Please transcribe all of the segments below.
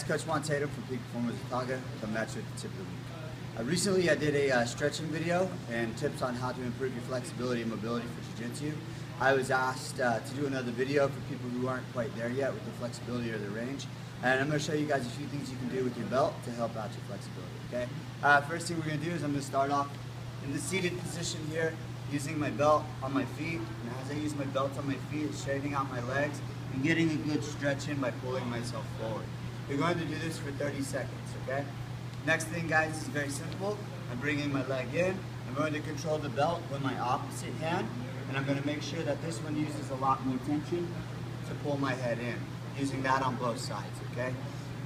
Coach Juan Tatum from Peak Performance Watauga, coming at you at the tip of the week. Recently I did a stretching video and tips on how to improve your flexibility and mobility for Jiu-Jitsu. I was asked to do another video for people who aren't quite there yet with the flexibility or the range. And I'm going to show you guys a few things you can do with your belt to help out your flexibility, okay? First thing we're going to do is I'm going to start off in the seated position here, using my belt on my feet. And as I use my belt on my feet, it's straightening out my legs and getting a good stretch in by pulling myself forward. You're going to do this for 30 seconds, okay? Next thing, guys, is very simple. I'm bringing my leg in. I'm going to control the belt with my opposite hand, and I'm going to make sure that this one uses a lot more tension to pull my head in, using that on both sides, okay?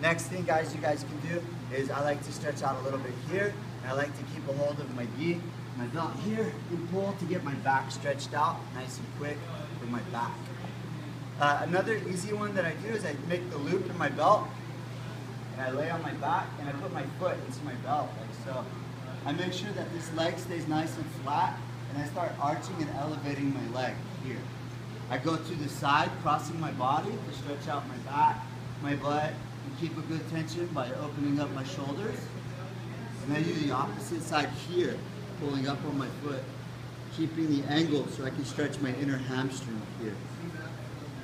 Next thing, guys, you guys can do is I like to stretch out a little bit here, and I like to keep a hold of my gi, my belt here, and pull to get my back stretched out nice and quick with my back. Another easy one that I do is I make the loop in my belt, and I lay on my back, and I put my foot into my belt, like so. I make sure that this leg stays nice and flat, and I start arching and elevating my leg here. I go to the side, crossing my body to stretch out my back, my butt, and keep a good tension by opening up my shoulders. And I do the opposite side here, pulling up on my foot, keeping the angle so I can stretch my inner hamstring here.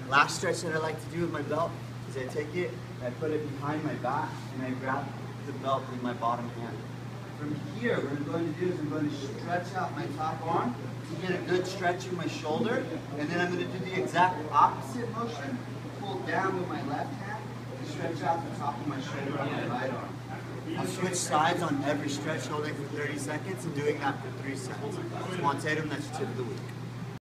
Last stretch that I like to do with my belt is I take it and I put it behind my back and I grab the belt with my bottom hand. From here, what I'm going to do is I'm going to stretch out my top arm to get a good stretch in my shoulder, and then I'm going to do the exact opposite motion, pull down with my left hand and stretch out the top of my shoulder on my right arm. I'll switch sides on every stretch, holding for 30 seconds and doing that for 3 sets. Juan Tatum, that's your tip of the week.